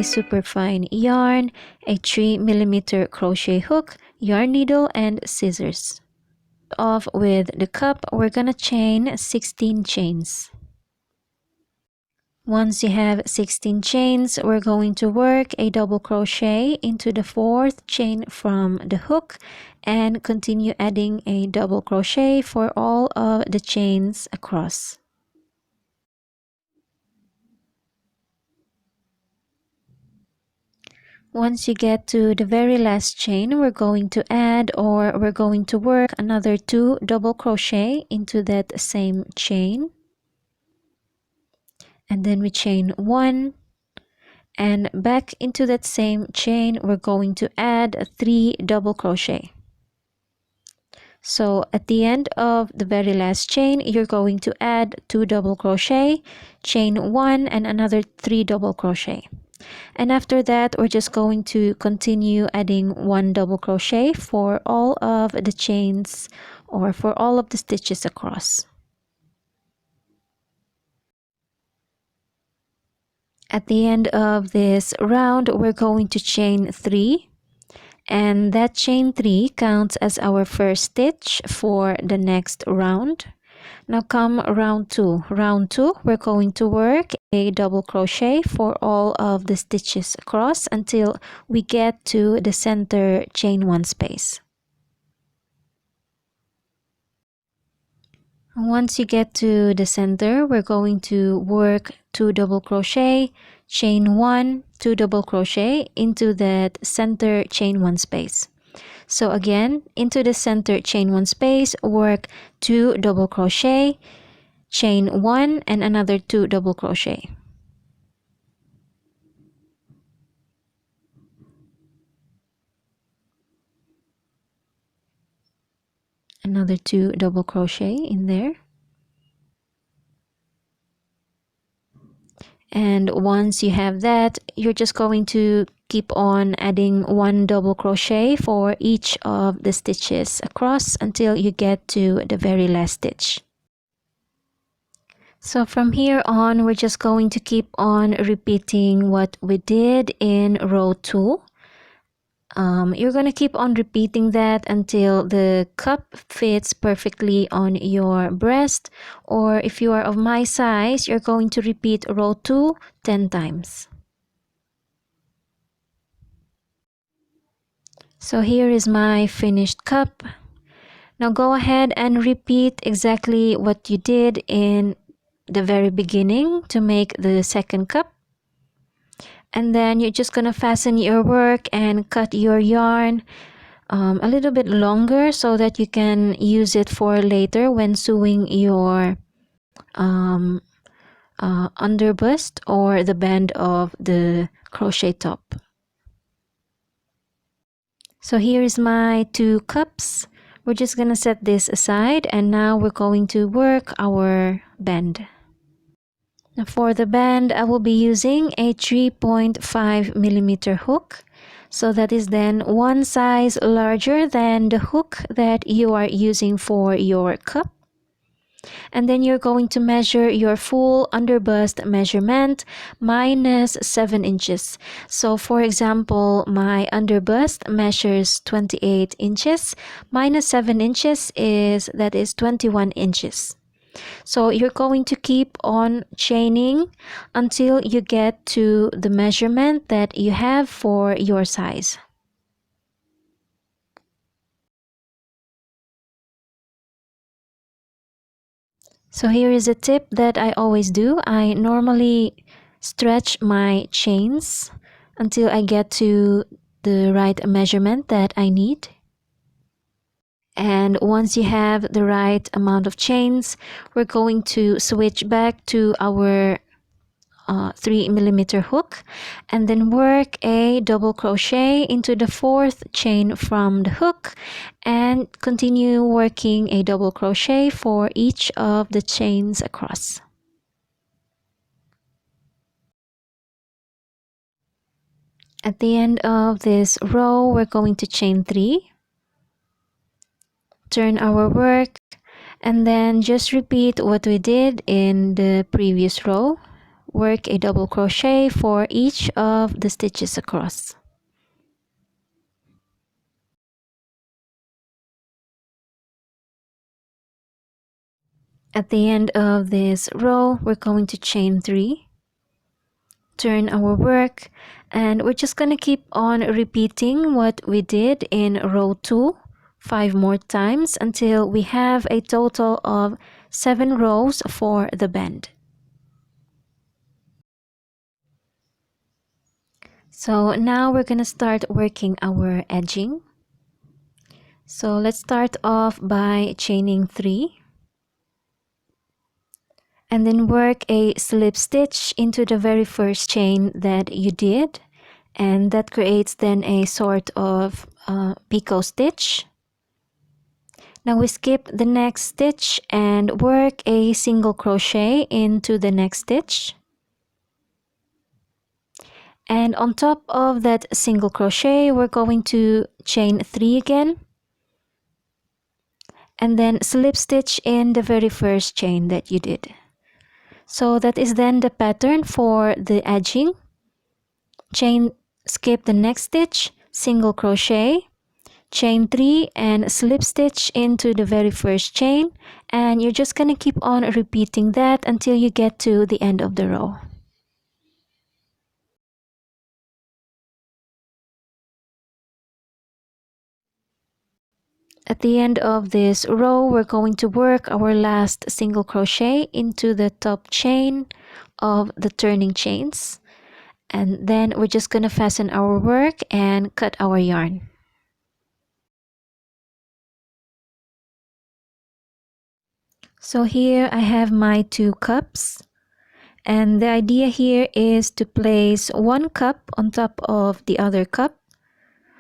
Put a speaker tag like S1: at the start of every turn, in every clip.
S1: superfine yarn, a 3mm crochet hook, yarn needle, and scissors. Off with the cup, we're gonna chain 16 chains. Once you have 16 chains, we're going to work a double crochet into the 4th chain from the hook and continue adding a double crochet for all of the chains across. Once you get to the very last chain, we're going to add, or we're going to work another 2 double crochet into that same chain. And then we chain 1, and back into that same chain we're going to add 3 double crochet. So at the end of the very last chain, you're going to add 2 double crochet, chain 1, and another 3 double crochet. And after that, we're just going to continue adding 1 double crochet for all of the chains, or for all of the stitches across. At the end of this round, we're going to chain 3, and that chain 3 counts as our first stitch for the next round. Now come round 2. Round 2, we're going to work a double crochet for all of the stitches across until we get to the center chain 1 space. Once you get to the center, we're going to work 2 double crochet, chain 1, 2 double crochet into that center chain 1 space. So again, into the center chain 1 space, work 2 double crochet, chain 1, and another 2 double crochet. Another 2 double crochet in there. And once you have that, you're just going to keep on adding 1 double crochet for each of the stitches across until you get to the very last stitch. So from here on, we're just going to keep on repeating what we did in row 2. You're going to keep on repeating that until the cup fits perfectly on your breast, or if you are of my size, you're going to repeat row 2 10 times. So here is my finished cup. Now go ahead and repeat exactly what you did in the very beginning to make the second cup. And then you're just gonna fasten your work and cut your yarn a little bit longer so that you can use it for later when sewing your underbust or the band of the crochet top. So here is my 2 cups. We're just gonna set this aside, and now we're going to work our band. Now for the band, I will be using a 3.5mm hook. So that is then 1 size larger than the hook that you are using for your cup. And then you're going to measure your full underbust measurement minus 7 inches. So for example, my underbust measures 28 inches. Minus 7 inches is 21 inches. So you're going to keep on chaining until you get to the measurement that you have for your size. So here is a tip that I always do. I normally stretch my chains until I get to the right measurement that I need. And once you have the right amount of chains, we're going to switch back to our 3mm hook and then work a double crochet into the 4th chain from the hook and continue working a double crochet for each of the chains across. At the end of this row, we're going to chain 3. Turn our work, and then just repeat what we did in the previous row. work a double crochet for each of the stitches across. At the end of this row, we're going to chain 3, turn our work, and we're just going to keep on repeating what we did in row 2 5 more times until we have a total of 7 rows for the band. So now we're going to start working our edging. So let's start off by chaining 3. And then work a slip stitch into the very first chain that you did, and that creates then a sort of picot stitch. Now we skip the next stitch and work a single crochet into the next stitch, and on top of that single crochet we're going to chain 3 again, and then slip stitch in the very first chain that you did. So that is then the pattern for the edging. Chain, skip the next stitch, single crochet, chain 3 and slip stitch into the very first chain, and you're just going to keep on repeating that until you get to the end of the row. At the end of this row, we're going to work our last single crochet into the top chain of the turning chains, and then we're just going to fasten our work and cut our yarn. So here I have my 2 cups, and the idea here is to place 1 cup on top of the other cup.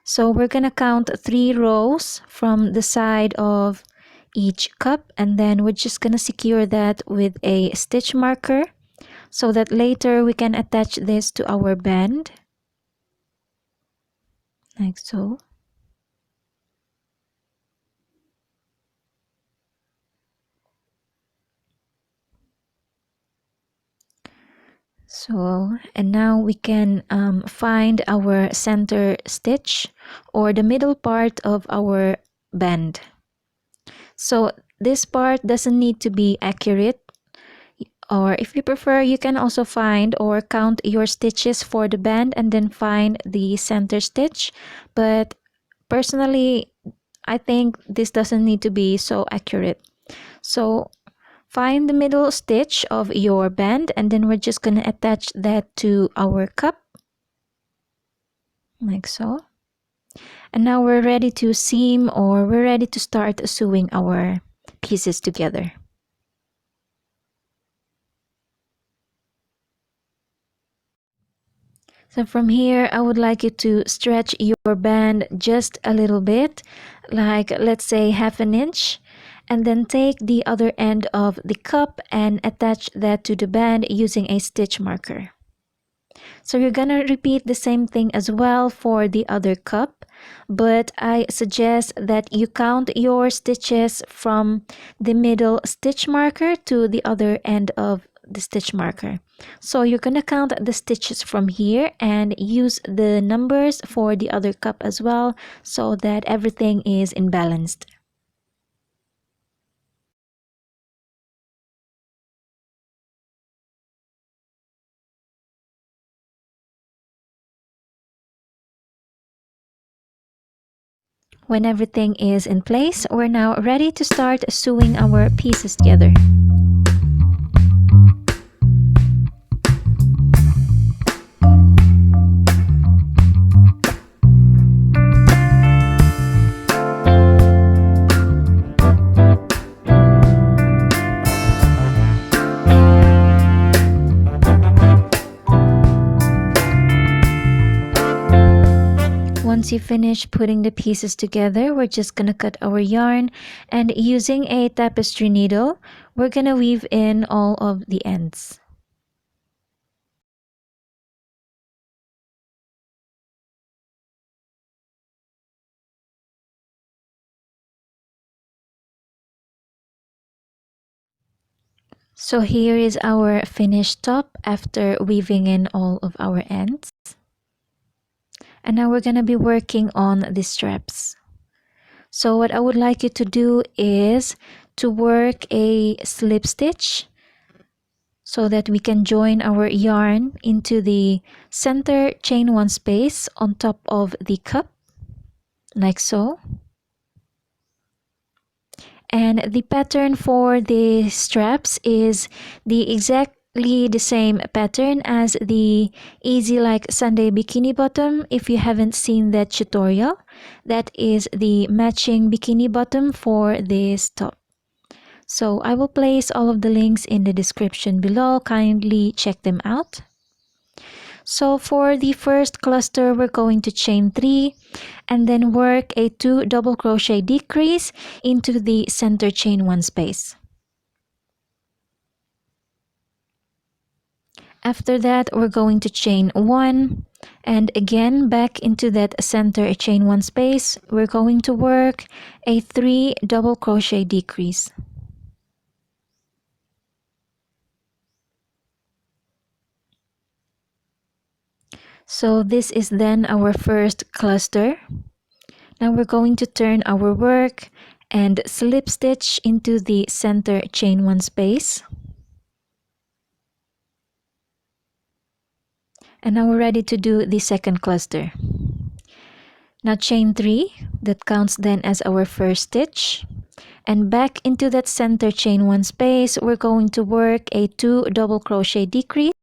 S1: So we're gonna count 3 rows from the side of each cup, and then we're just gonna secure that with a stitch marker so that later we can attach this to our band, like so. So, and now we can find our center stitch or the middle part of our band. So this part doesn't need to be accurate, or if you prefer, you can also find or count your stitches for the band and then find the center stitch. But personally, I think this doesn't need to be so accurate. So find the middle stitch of your band, and then we're just going to attach that to our cup, like so. And now we're ready to seam, or we're ready to start sewing our pieces together. So from here, I would like you to stretch your band just a little bit, like let's say half an inch, and then take the other end of the cup and attach that to the band using a stitch marker. So you're gonna repeat the same thing as well for the other cup, but I suggest that you count your stitches from the middle stitch marker to the other end of the stitch marker. So you're gonna count the stitches from here and use the numbers for the other cup as well so that everything is in balanced. When everything is in place, we're now ready to start sewing our pieces together. Once you finish putting the pieces together, we're just gonna cut our yarn, and using a tapestry needle, we're gonna weave in all of the ends. So here is our finished top after weaving in all of our ends. And now we're gonna be working on the straps. So what I would like you to do is to work a slip stitch so that we can join our yarn into the center chain 1 space on top of the cup, like so. And the pattern for the straps is exactly the same pattern as the Easy Like Sunday bikini bottom. If you haven't seen that tutorial, that is the matching bikini bottom for this top. So I will place all of the links in the description below. Kindly check them out. So for the first cluster, we're going to chain 3 and then work a 2 double crochet decrease into the center chain 1 space. After that, we're going to chain 1 and again back into that center chain 1 space. We're going to work a 3 double crochet decrease. So this is then our first cluster. Now we're going to turn our work and slip stitch into the center chain 1 space. And now we're ready to do the second cluster. Now chain 3, that counts then as our first stitch. And back into that center chain 1 space, we're going to work a 2 double crochet decrease.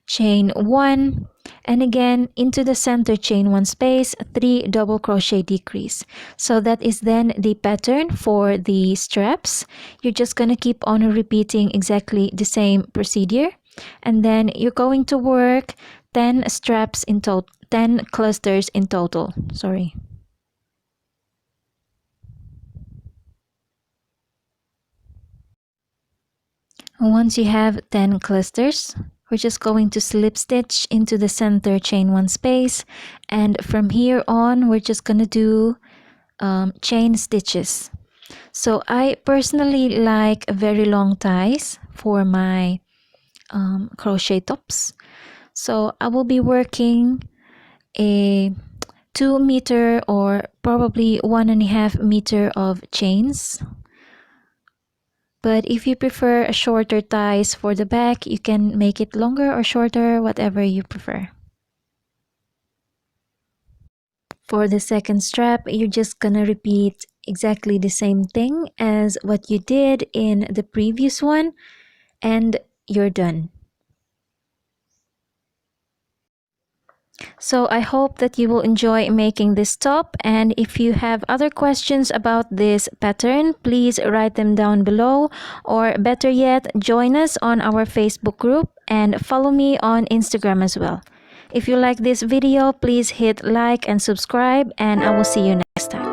S1: Chain 1 and again into the center chain 1 space, 3 double crochet decrease. So that is then the pattern for the straps. You're just gonna keep on repeating exactly the same procedure, and then you're going to work 10 straps in total, 10 clusters in total. Sorry. Once you have 10 clusters, we're just going to slip stitch into the center chain 1 space, and from here on we're just gonna do chain stitches. So I personally like very long ties for my crochet tops. So I will be working a 2 meter or probably 1.5 meter of chains. But if you prefer a shorter ties for the back, you can make it longer or shorter, whatever you prefer. For the second strap, you're just gonna repeat exactly the same thing as what you did in the previous one, and you're done. So I hope that you will enjoy making this top, and if you have other questions about this pattern, please write them down below, or better yet, join us on our Facebook group and follow me on Instagram as well. If you like this video, please hit like and subscribe, and I will see you next time.